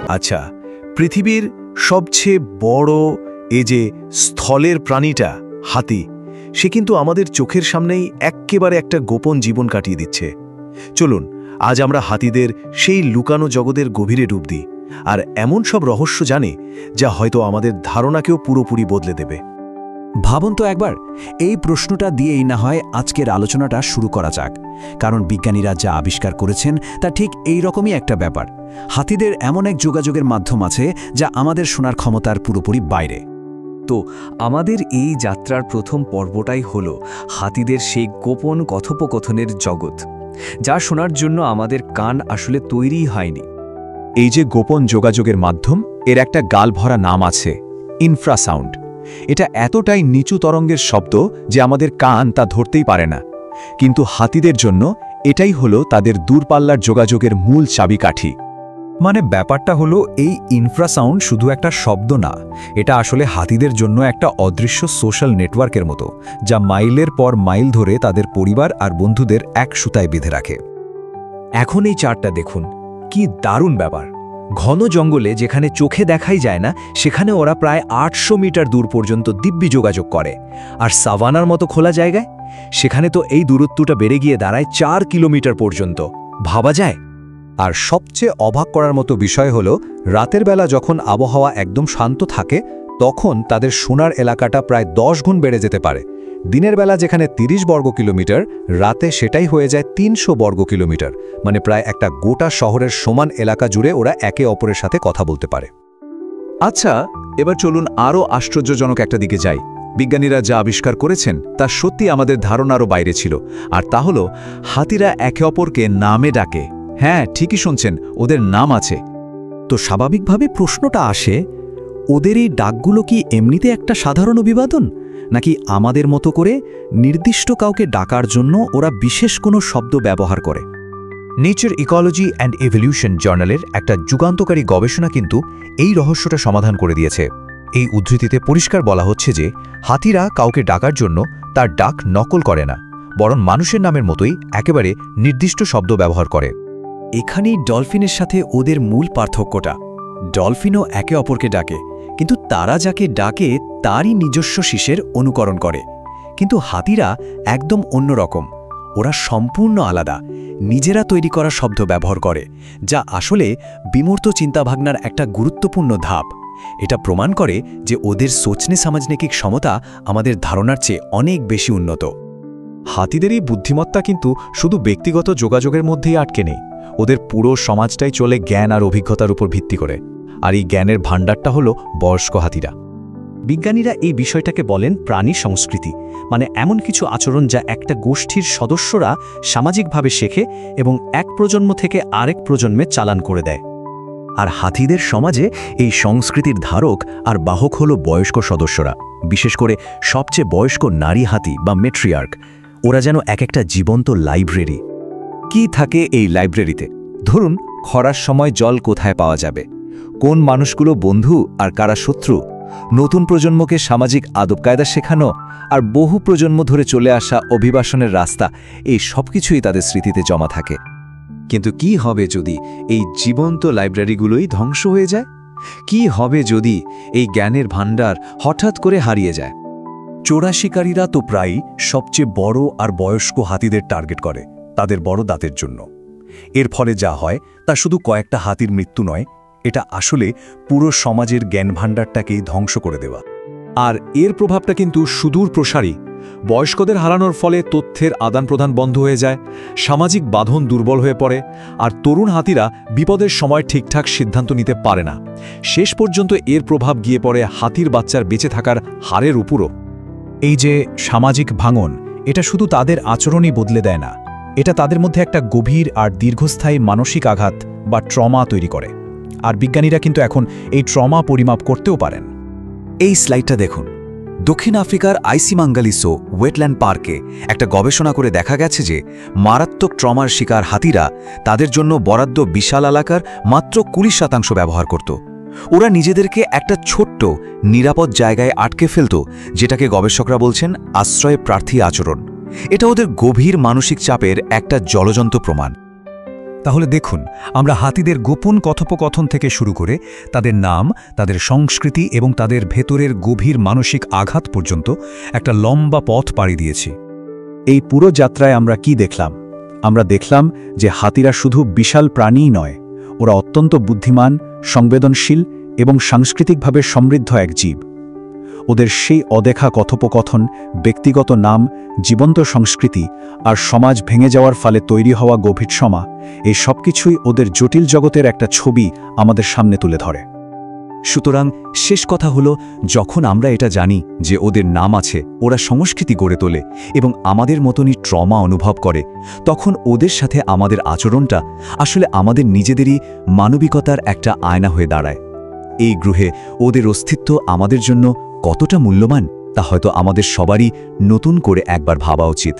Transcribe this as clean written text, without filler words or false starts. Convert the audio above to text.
আচ্ছা, পৃথিবীর সবচেয়ে বড় যে স্থলের প্রাণীটা হাতি, সে কিন্তু আমাদের চোখের সামনেই এক্কেবারে একটা গোপন জীবন কাটিয়ে দিচ্ছে। চলুন আজ আমরা হাতিদের সেই লুকানো জগতের গভীরে ডুব দিই, আর এমন সব রহস্য জানি যা হয়তো আমাদের ধারণাকেও পুরোপুরি বদলে দেবে। ভাবুন তো একবার, এই প্রশ্নটা দিয়েই না হয় আজকের আলোচনাটা শুরু করা যাক। কারণ বিজ্ঞানীরা যা আবিষ্কার করেছেন তা ঠিক এই রকমই একটা ব্যাপার। হাতিদের এমন এক যোগাযোগের মাধ্যম আছে যা আমাদের শোনার ক্ষমতার পুরোপুরি বাইরে। তো আমাদের এই যাত্রার প্রথম পর্বটাই হলো হাতিদের সেই গোপন কথোপকথনের জগৎ, যা শোনার জন্য আমাদের কান আসলে তৈরিই হয়নি। এই যে গোপন যোগাযোগের মাধ্যম, এর একটা গালভরা নাম আছে, ইনফ্রাসাউন্ড। এটা এতটাই নিচু তরঙ্গের শব্দ যে আমাদের কান তা ধরতেই পারে না, কিন্তু হাতিদের জন্য এটাই হলো তাদের দূরপাল্লার যোগাযোগের মূল চাবিকাঠি। মানে ব্যাপারটা হলো, এই ইনফ্রাসাউন্ড শুধু একটা শব্দ না, এটা আসলে হাতিদের জন্য একটা অদৃশ্য সোশ্যাল নেটওয়ার্কের মতো, যা মাইলের পর মাইল ধরে তাদের পরিবার আর বন্ধুদের এক সুতায় বেঁধে রাখে। এখন এই চার্টটা দেখুন, কি দারুণ ব্যাপার। ঘন জঙ্গলে যেখানে চোখে দেখাই যায় না, সেখানে ওরা প্রায় ৮০০ মিটার দূর পর্যন্ত দিব্যি যোগাযোগ করে। আর সাভানার মতো খোলা জায়গায় সেখানে তো এই দূরত্বটা বেড়ে গিয়ে দাঁড়ায় ৪ কিলোমিটার পর্যন্ত। ভাবা যায়? আর সবচেয়ে অবাক করার মতো বিষয় হলো, রাতের বেলা যখন আবহাওয়া একদম শান্ত থাকে, তখন তাদের শোনার এলাকাটা প্রায় ১০ গুণ বেড়ে যেতে পারে। দিনের বেলা যেখানে ৩০ বর্গ কিলোমিটার, রাতে সেটাই হয়ে যায় ৩০০ বর্গ কিলোমিটার। মানে প্রায় একটা গোটা শহরের সমান এলাকা জুড়ে ওরা একে অপরের সাথে কথা বলতে পারে। আচ্ছা, এবার চলুন আরও আশ্চর্যজনক একটা দিকে যাই। বিজ্ঞানীরা যা আবিষ্কার করেছেন তা সত্যি আমাদের ধারণারও বাইরে ছিল। আর তা হলো, হাতিরা একে অপরকে নামে ডাকে। হ্যাঁ, ঠিকই শুনছেন, ওদের নাম আছে। তো স্বাভাবিকভাবে প্রশ্নটা আসে, ওদের এই ডাকগুলো কি এমনিতে একটা সাধারণ অভিবাদন, নাকি আমাদের মতো করে নির্দিষ্ট কাউকে ডাকার জন্য ওরা বিশেষ কোনো শব্দ ব্যবহার করে? নেচার ইকোলজি অ্যান্ড এভলিউশন জার্নালের একটা যুগান্তকারী গবেষণা কিন্তু এই রহস্যটা সমাধান করে দিয়েছে। এই উদ্ধৃতিতে পরিষ্কার বলা হচ্ছে যে হাতিরা কাউকে ডাকার জন্য তার ডাক নকল করে না, বরং মানুষের নামের মতোই একেবারে নির্দিষ্ট শব্দ ব্যবহার করে। এখানেই ডলফিনের সাথে ওদের মূল পার্থক্যটা। ডলফিনও একে অপরকে ডাকে, কিন্তু তারা যাকে ডাকে তারই নিজস্ব শিশের অনুকরণ করে। কিন্তু হাতিরা একদম অন্যরকম। ওরা সম্পূর্ণ আলাদা, নিজেরা তৈরি করা শব্দ ব্যবহার করে, যা আসলে বিমূর্ত চিন্তাভাবনার একটা গুরুত্বপূর্ণ ধাপ। এটা প্রমাণ করে যে ওদের সোচনে সামাজনিক ক্ষমতা আমাদের ধারণার চেয়ে অনেক বেশি উন্নত। হাতিদের এই বুদ্ধিমত্তা কিন্তু শুধু ব্যক্তিগত যোগাযোগের মধ্যেই আটকে নেই, ওদের পুরো সমাজটাই চলে জ্ঞান আর অভিজ্ঞতার উপর ভিত্তি করে। আর এই জ্ঞানের ভাণ্ডারটা হলো বয়স্ক হাতিরা। বিজ্ঞানীরা এই বিষয়টাকে বলেন প্রাণী সংস্কৃতি, মানে এমন কিছু আচরণ যা একটা গোষ্ঠীর সদস্যরা সামাজিকভাবে শেখে এবং এক প্রজন্ম থেকে আরেক প্রজন্মে চালান করে দেয়। আর হাতিদের সমাজে এই সংস্কৃতির ধারক আর বাহক হলো বয়স্ক সদস্যরা, বিশেষ করে সবচেয়ে বয়স্ক নারী হাতি বা মেট্রিয়ার্ক। ওরা যেন এক একটা জীবন্ত লাইব্রেরি। কি থাকে এই লাইব্রেরিতে? ধরুন, খরার সময় জল কোথায় পাওয়া যাবে, কোন মানুষগুলো বন্ধু আর কারা শত্রু, নতুন প্রজন্মকে সামাজিক আদব কায়দা শেখানো, আর বহু প্রজন্ম ধরে চলে আসা অভিবাসনের রাস্তা, এই সব কিছুই তাদের স্মৃতিতে জমা থাকে। কিন্তু কি হবে যদি এই জীবন্ত লাইব্রেরিগুলোই ধ্বংস হয়ে যায়? কি হবে যদি এই জ্ঞানের ভাণ্ডার হঠাৎ করে হারিয়ে যায়? চোরা শিকারীরা তো প্রায়ই সবচেয়ে বড় আর বয়স্ক হাতিদের টার্গেট করে তাদের বড় দাঁতের জন্য। এর ফলে যা হয় তা শুধু কয়েকটা হাতির মৃত্যু নয়, এটা আসলে পুরো সমাজের জ্ঞান ভাণ্ডারটাকেই ধ্বংস করে দেওয়া। আর এর প্রভাবটা কিন্তু সুদূর প্রসারী। বয়স্কদের হারানোর ফলে তথ্যের আদান প্রদান বন্ধ হয়ে যায়, সামাজিক বাঁধন দুর্বল হয়ে পড়ে, আর তরুণ হাতিরা বিপদের সময় ঠিকঠাক সিদ্ধান্ত নিতে পারে না। শেষ পর্যন্ত এর প্রভাব গিয়ে পড়ে হাতির বাচ্চার বেঁচে থাকার হারের উপরও। এই যে সামাজিক ভাঙন, এটা শুধু তাদের আচরণই বদলে দেয় না, এটা তাদের মধ্যে একটা গভীর আর দীর্ঘস্থায়ী মানসিক আঘাত বা ট্রমা তৈরি করে। আর বিজ্ঞানীরা কিন্তু এখন এই ট্রমা পরিমাপ করতেও পারেন। এই স্লাইডটা দেখুন। দক্ষিণ আফ্রিকার আইসিমাঙ্গালিসো ওয়েটল্যান্ড পার্কে একটা গবেষণা করে দেখা গেছে যে মারাত্মক ট্রমার শিকার হাতিরা তাদের জন্য বরাদ্দ বিশাল এলাকার মাত্র ২০% ব্যবহার করত। ওরা নিজেদেরকে একটা ছোট্ট নিরাপদ জায়গায় আটকে ফেলত, যেটাকে গবেষকরা বলছেন আশ্রয় প্রার্থী আচরণ। এটা ওদের গভীর মানসিক চাপের একটা জ্বলজ্বন্ত প্রমাণ। তাহলে দেখুন, আমরা হাতিদের গোপন কথোপকথন থেকে শুরু করে তাদের নাম, তাদের সংস্কৃতি এবং তাদের ভেতরের গভীর মানসিক আঘাত পর্যন্ত একটা লম্বা পথ পাড়ি দিয়েছি। এই পুরো যাত্রায় আমরা কি দেখলাম? আমরা দেখলাম যে হাতিরা শুধু বিশাল প্রাণীই নয়, ওরা অত্যন্ত বুদ্ধিমান, সংবেদনশীল এবং সাংস্কৃতিকভাবে সমৃদ্ধ এক জীব। ওদের সেই অদেখা কথোপকথন, ব্যক্তিগত নাম, জীবন্ত সংস্কৃতি আর সমাজ ভেঙে যাওয়ার ফলে তৈরি হওয়া গভীর সমা, এই সবকিছুই ওদের জটিল জগতের একটা ছবি আমাদের সামনে তুলে ধরে। সুতরাং শেষ কথা হলো, যখন আমরা এটা জানি যে ওদের নাম আছে, ওরা সংস্কৃতি গড়ে তোলে এবং আমাদের মতনই ট্রমা অনুভব করে, তখন ওদের সাথে আমাদের আচরণটা আসলে আমাদের নিজেদেরই মানবিকতার একটা আয়না হয়ে দাঁড়ায়। এই গ্রহে ওদের অস্তিত্ব আমাদের জন্য কতটা মূল্যবান তা হয়তো আমাদের সবারই নতুন করে একবার ভাবা উচিত।